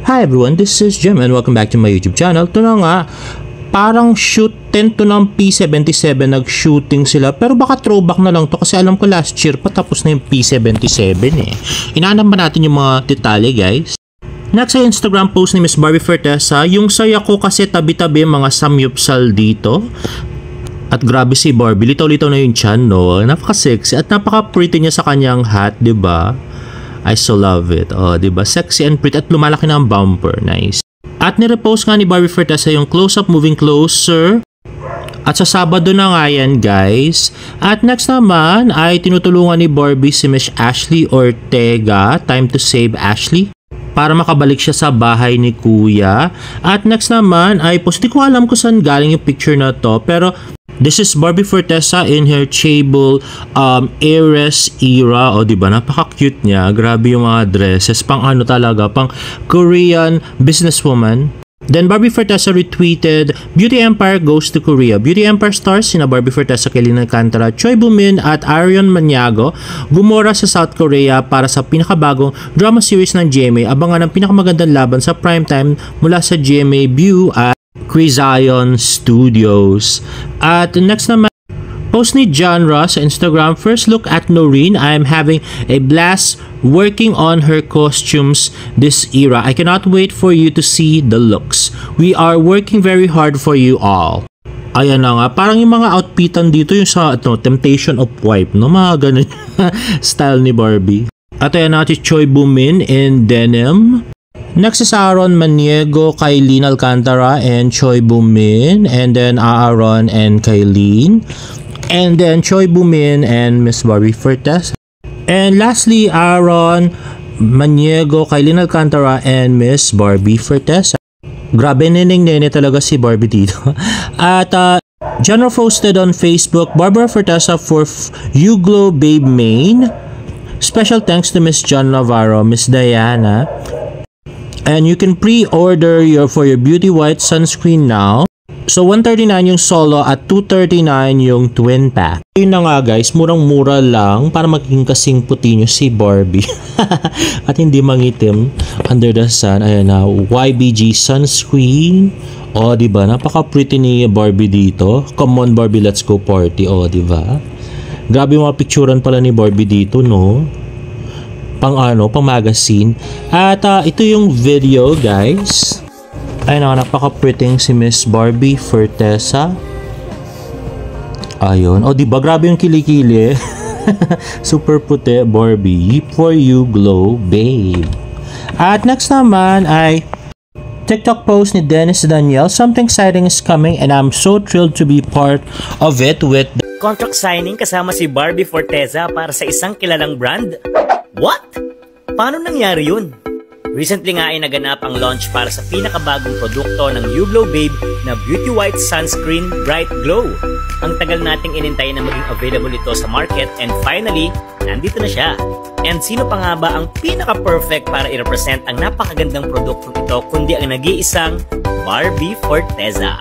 Hi everyone, this is Jim and welcome back to my YouTube channel. Ito na nga, parang shoot 10 to ng P77 nag-shooting sila, pero baka throwback na lang to kasi alam ko last year patapos na yung P77 eh. Inaanap ba natin yung mga detalye guys? Next sa Instagram post ni Miss Barbie Fortesa, yung saya ko kasi tabi-tabi mga samyupsal dito. At grabe si Barbie, litaw-litaw na yung chan, no? Napaka-sexy at napaka-pretty niya sa kanyang hat, 'di ba? I so love it. Oh, 'di ba? Sexy and pretty at lumalaki na ang bumper. Nice. At nirepost nga ni Barbie Fortesa yung close-up moving closer. At sa Sabado na nga yan, guys. At next naman ay tinutulungan ni Barbie si Miss Ashley Ortega. Time to save Ashley para makabalik siya sa bahay ni Kuya. At next naman ay post, di ko alam kung saan galing yung picture na to, pero this is Barbie Fortesa in her Chable heiress era. O diba, napaka-cute niya. Grabe yung mga dresses. Pang ano talaga, pang Korean businesswoman. Then Barbie Fortesa retweeted, Beauty Empire goes to Korea. Beauty Empire stars sina Barbie Fortesa, Kailin Alcantara, Choi Boo-min at Arion Maniago gumora sa South Korea para sa pinakabagong drama series ng GMA. Abangan ang pinakamagandang laban sa primetime mula sa GMA View at Crizion Studios. At next naman, post ni John Ross sa Instagram, first look at Noreen. I am having a blast working on her costumes this era. I cannot wait for you to see the looks. We are working very hard for you all. Ayan na nga, parang yung mga outfitan dito yung sa Temptation of Wife, no? Mga ganun style ni Barbie. At ayan na si Choi Boo-min in denim. Next is Aaron Maniego, Kailin Alcantara, and Choi Boo-min. And then Aaron and Kailin. And then Choi Boo-min and Miss Barbie Fortesa. And lastly, Aaron Maniego, Kailin Alcantara, and Miss Barbie Fortesa. Grabe, neneng-nene talaga si Barbie dito. At Jenna posted on Facebook, Barbara Fortesa for You Glow Babe Main. Special thanks to Miss John Navarro, Miss Diana. And you can pre-order for your Beauty White sunscreen now. So 139 yung solo at 239 yung twin pack. Yun na nga guys, murang-mura lang para maging kasing puti nyo si Barbie. At hindi mangitim under the sun. Ayan na, YBG sunscreen. O, diba? Napaka-pretty ni Barbie dito. Come on Barbie, let's go party. O, diba? Grabe yung mga picturean pala ni Barbie dito, no? Pang magazine. At ito yung video guys. Ay napaka-pretty si Miss Barbie Fortesa. Ayun. O diba, grabe yung kilikili. Super puti, Barbie. For you glow, babe. At next naman ay TikTok post ni Dennis Daniel. Something exciting is coming and I'm so thrilled to be part of it with contract signing kasama si Barbie Fortesa para sa isang kilalang brand. What? Paano nangyari yun? Recently nga ay naganap ang launch para sa pinakabagong produkto ng You Glow Babe na Beauty White Sunscreen Bright Glow. Ang tagal nating inintay na maging available ito sa market and finally, nandito na siya. And sino pa nga ba ang pinaka-perfect para i-represent ang napakagandang produktong ito kundi ang nag-iisang Barbie Fortesa.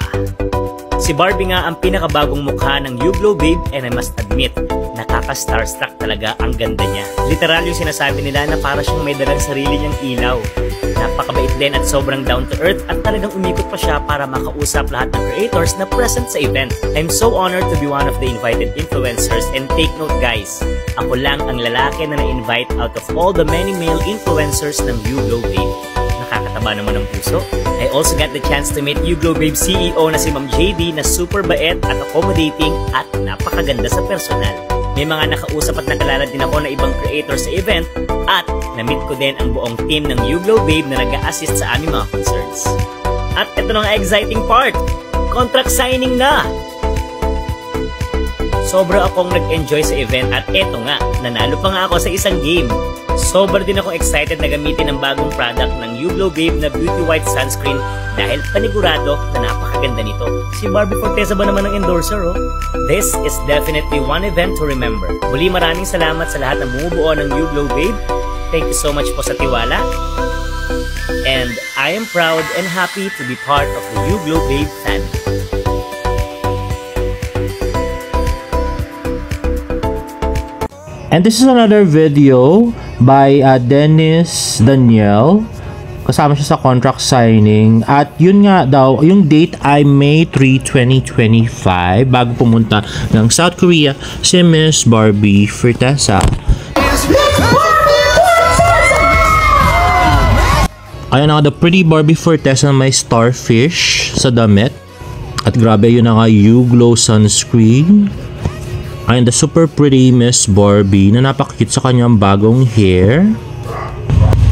Si Barbie nga ang pinakabagong mukha ng You Glow Babe and I must admit, nakaka-starstruck talaga ang ganda niya. Literal yung sinasabi nila na para siyang may dalang sarili niyang ilaw. Napakabait din at sobrang down to earth at talagang umikot pa siya para makausap lahat ng creators na present sa event. I'm so honored to be one of the invited influencers and take note guys, ako lang ang lalaki na na-invite out of all the many male influencers ng You Glow Babe. Nakakataba naman ng puso. I also got the chance to meet You Glow Babe CEO na si Ma'am JD na super bait at accommodating at napakaganda sa personal. May mga nakausap at nakalala din ako na ibang creator sa event at na-meet ko din ang buong team ng You Glow Babe na nag-a-assist sa aming mga concerts. At ito na ang exciting part, contract signing na! Sobra akong nag-enjoy sa event at eto nga, nanalo pa nga ako sa isang game. Sobra din akong excited na gamitin ang bagong product ng You Glow Babe na Beauty White Sunscreen dahil panigurado na napakaganda nito. Si Barbie Fortesa ba naman ang endorser, oh? This is definitely one event to remember. Muli maraming salamat sa lahat ng bumubuo ng You Glow Babe. Thank you so much po sa tiwala. And I am proud and happy to be part of the You Glow Babe family. And this is another video by Dennis Daniel Kasama siya sa contract signing. At yun nga daw, yung date ay May 3, 2025 bago pumunta ng South Korea si Miss Barbie Forteza. Ayan na nga, the pretty Barbie Forteza na may starfish sa damit. At grabe, yun na nga, YouGlow sunscreen. Ayan, the super pretty Miss Barbie na napakakit sa kanyang bagong hair.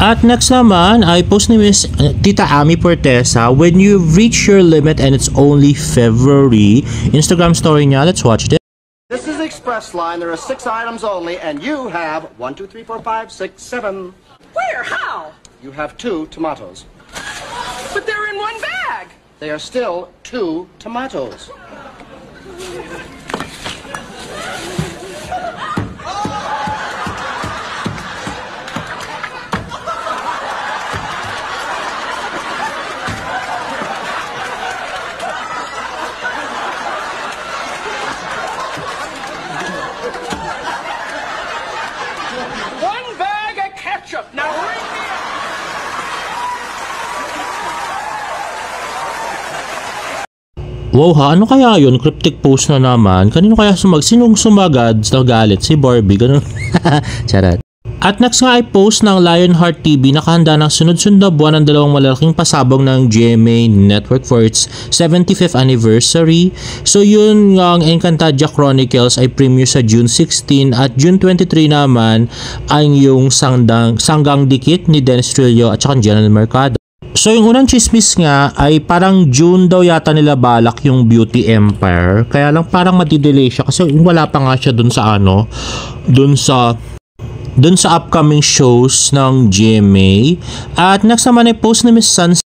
At next naman ay post ni Miss Tita Ami Forteza, when you reach your limit and it's only February. Instagram story niya, let's watch this. This is Express Line. There are 6 items only, and you have 1, 2, 3, 4, 5, 6, 7. Where? How? You have 2 tomatoes. But they're in one bag. They are still 2 tomatoes. One bag of ketchup. Now ring me up. Wow ha, ano kaya yun? Cryptic post na naman. Kanino kaya sinong sumagad na galit? Si Barbie, ganun. Charot. At next nga ay post ng Lionheart TV, nakahanda ng sunod-sunod na buwan ng dalawang malalaking pasabog ng GMA Network for its 75th anniversary. So yun ang Encantadia Chronicles ay premiere sa June 16 at June 23 naman ay yung Sanggang Dikit ni Dennis Trillo at saka General Mercado. So yung unang chismis nga ay parang June daw yata nila balak yung Beauty Empire. Kaya lang parang matidelay siya kasi wala pa nga siya dun sa upcoming shows ng GMA. At next naman ay post ni Miss Sans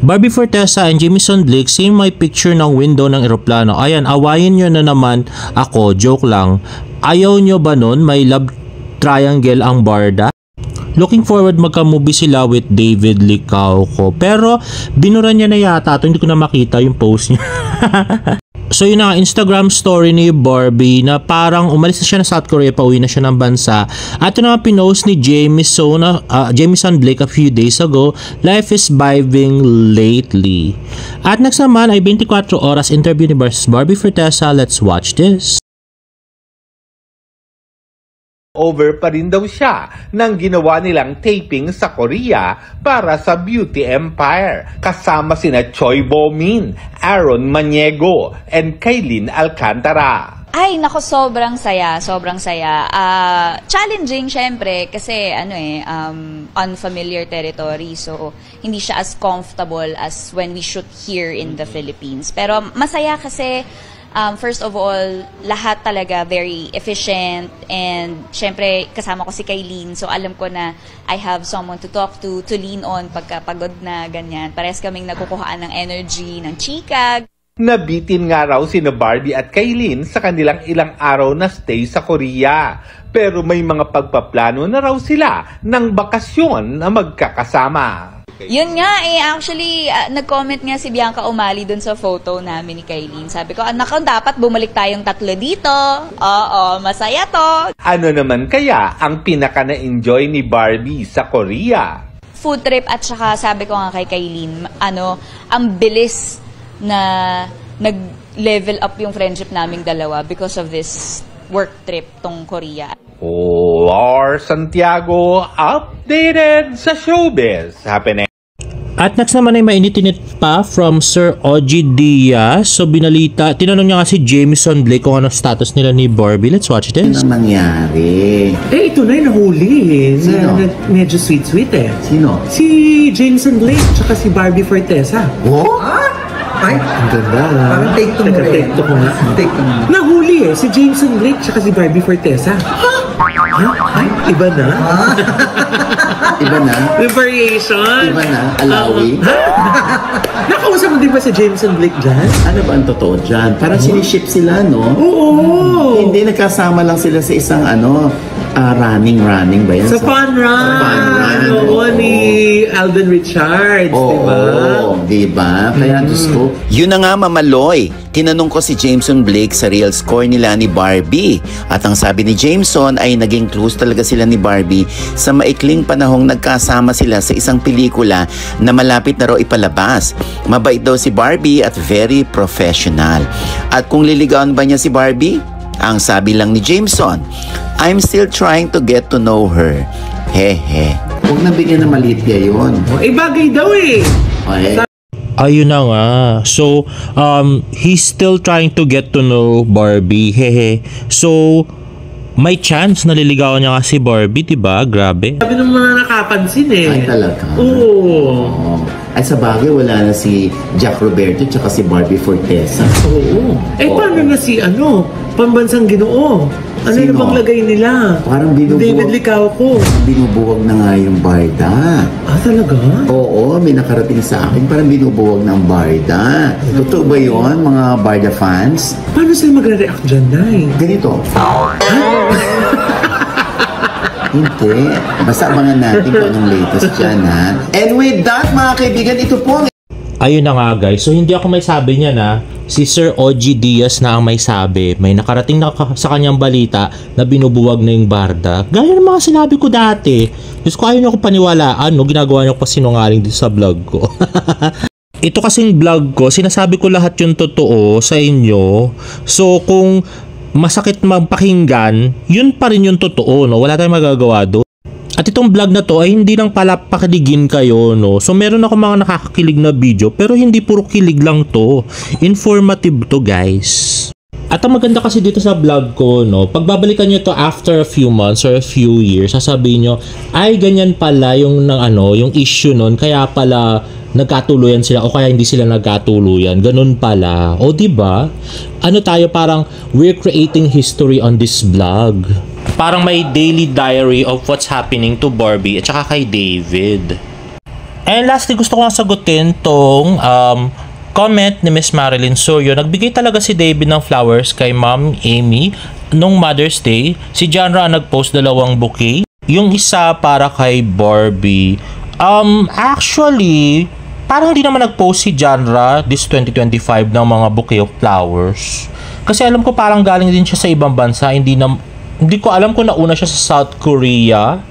Barbie Forteza and Jamison Blake, same my picture ng window ng eroplano. Ayan, awayin nyo na naman ako, joke lang. Ayaw nyo ba nun? May love triangle ang barda? Looking forward magka-movie sila with David Licauco. Pero binura niya na yata ito, hindi ko na makita yung post niya. So yun na, Instagram story ni Barbie na parang umalis na siya na South Korea, pauwi na siya ng bansa. At ito naman pinost ni Jamison Blake a few days ago, life is vibing lately. At next naman ay 24 oras interview ni Barbie Forteza. Let's watch this. Over pa rin daw siya ng ginawa nilang taping sa Korea para sa Beauty Empire kasama sina Choi Bo-min, Aaron Maniego, and Kailin Alcantara. Ay, nako, sobrang saya, sobrang saya. Challenging, syempre, kasi unfamiliar territory. So, hindi siya as comfortable as when we shoot here in the Philippines. Pero masaya kasi, first of all, lahat talaga very efficient. And, syempre, kasama ko si Kailin. So, alam ko na I have someone to talk to lean on pagka pagod na ganyan. Parehas kaming nakukuhaan ng energy, ng chika. Nabitin nga raw sina Barbie at Kailin sa kanilang ilang araw na stay sa Korea. Pero may mga pagpaplano na raw sila ng bakasyon na magkakasama. Yun nga actually, nag-comment nga si Bianca Umali dun sa photo namin ni Kailin. Sabi ko, anak, dapat bumalik tayong tatlo dito. Oo, masaya to. Ano naman kaya ang pinaka na-enjoy ni Barbie sa Korea? Food trip at saka sabi ko nga kay Kailin, ang bilis na nag-level up yung friendship naming dalawa because of this work trip tong Korea. Lars Santiago, updated sa showbiz happening. At next naman ay mainit-init pa from Sir Ogie Diaz. So binalita, tinanong niya nga si Jamison Blake kung ano status nila ni Barbie. Let's watch this. Ano nangyari? Ito na yung nahuli Sino? medyo sweet eh. Sino? Si Jameson Blake tsaka si Barbie Forteza. Oh? Ay, ang ganda. Parang take two mo rin. Take two ko nga. Take two mo. Nahuli si Jameson Blake tsaka si Barbie Forteza. Ay, iba na. Iba na? May variation. Iba na? Alawi? Nakausap mo di ba si Jameson Blake dyan? Ano ba ang totoo dyan? Parang siniship sila, no? Oo. Hindi, nagkasama lang sila sa isang running ba yan? Sa Fun Run! Fun Run. Oo, ni Alden Richards, Oo, diba? diba? Kaya Diyos ko. Yun na nga, Mamaloy. Tinanong ko si Jameson Blake sa real score nila ni Barbie. At ang sabi ni Jameson ay naging close talaga sila ni Barbie sa maikling panahong nagkasama sila sa isang pelikula na malapit na raw ipalabas. Mabait daw si Barbie at very professional. At kung liligawan ba niya si Barbie? Ang sabi lang ni Jameson, I'm still trying to get to know her. Hehe. Huwag nabigyan na maliit niya yun. Bagay daw eh. Okay. Ayun na nga. So, he's still trying to get to know Barbie. Hehe. So, may chance na liligawan niya nga si Barbie, diba? Grabe. Sabi ng mga nakapansin eh. Ay, talaga? Oo. Ay, sa bagay, wala na si Jack Roberto tsaka si Barbie Fortesa. Oo. Paano na si pambansang Ginoo? Ano Sino? na bang lagay nila? Parang binubuwag. David Licauco. Binubuwag na nga yung Barda. Talaga? Oo, may nakarating sa akin. Parang binubuwag ng Barda. Totoo ba yun, mga Barda fans? Paano sila magre-react dyan, Nay? Ganito. Hindi. Basta abangan natin kung anong latest dyan, ha? And with that, mga kaibigan, ito po ang... Ayun na nga guys. So, hindi ako may sabi niya na si Sir OG Diaz na ang may sabi. May nakarating na sa kanyang balita na binubuwag na yung Barda. Gaya ng mga sinabi ko dati. Diyos ko, ayaw niyo ako paniwalaan. No? Ginagawa niyo pa sinungaling dito sa vlog ko. Ito kasing vlog ko, sinasabi ko lahat yung totoo sa inyo. So, kung masakit magpakinggan, yun pa rin yung totoo. No? Wala tayong magagawa doon. At itong vlog na to ay hindi lang pala pakiligin kayo, no? So meron ako mga nakakakilig na video pero hindi puro kilig lang to. Informative to, guys. At ang maganda kasi dito sa vlog ko, no, pagbabalikan nyo to after a few months or a few years, sasabihin nyo, ay ganyan pala yung yung issue nun, kaya pala nagkatuluyan sila o kaya hindi sila nagkatuluyan. Ganun pala. O diba? Ano tayo, parang we're creating history on this vlog. Parang may daily diary of what's happening to Barbie at saka kay David. And lastly, gusto ko lang sagutin tong comment ni Miss Marilyn Soyo. Nagbigay talaga si David ng flowers kay Ma'am Amy nung Mother's Day. Si Janra nag-post 2 bouquet. Yung isa para kay Barbie. Actually, parang hindi naman nag-post si Janra this 2025 ng mga bouquet of flowers. Kasi alam ko parang galing din siya sa ibang bansa. Hindi ko alam kung nauna siya sa South Korea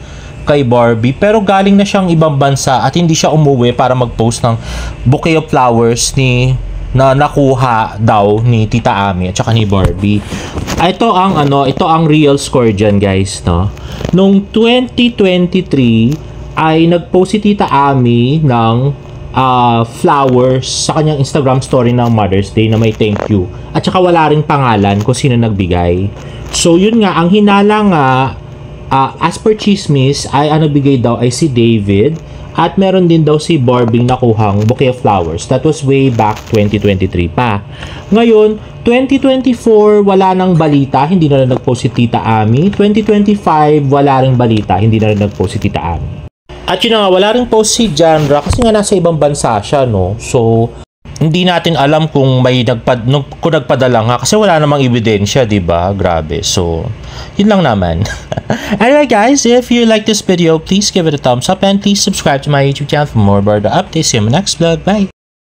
kay Barbie, pero galing na siyang ibang bansa at hindi siya umuwi para mag-post ng bouquet of flowers na nakuha daw ni Tita Ami at saka ni Barbie. Ito ang real score dyan, guys, no. Nung 2023 ay nag-post si Tita Ami ng flowers sa kanyang Instagram story ng Mother's Day na may thank you. At saka wala ring pangalan kung sino nagbigay. So yun nga, ang hinala nga as per chismis ay bigay daw ay si David at meron din daw si Barbie nakuhang bouquet of flowers. That was way back 2023 pa. Ngayon, 2024 wala nang balita, hindi na rin nag-post si Tita Ami. 2025 wala ring balita, hindi na rin nag-post si Tita Ami. At yun nga, wala ring post si Janra kasi nga nasa ibang bansa siya, no? So, hindi natin alam kung kung nagpadala nga kasi wala namang ebidensya, diba? Grabe. So, yun lang naman. Anyway guys, if you like this video, please give it a thumbs up and please subscribe to my YouTube channel for more Barda updates. See you in my next vlog. Bye!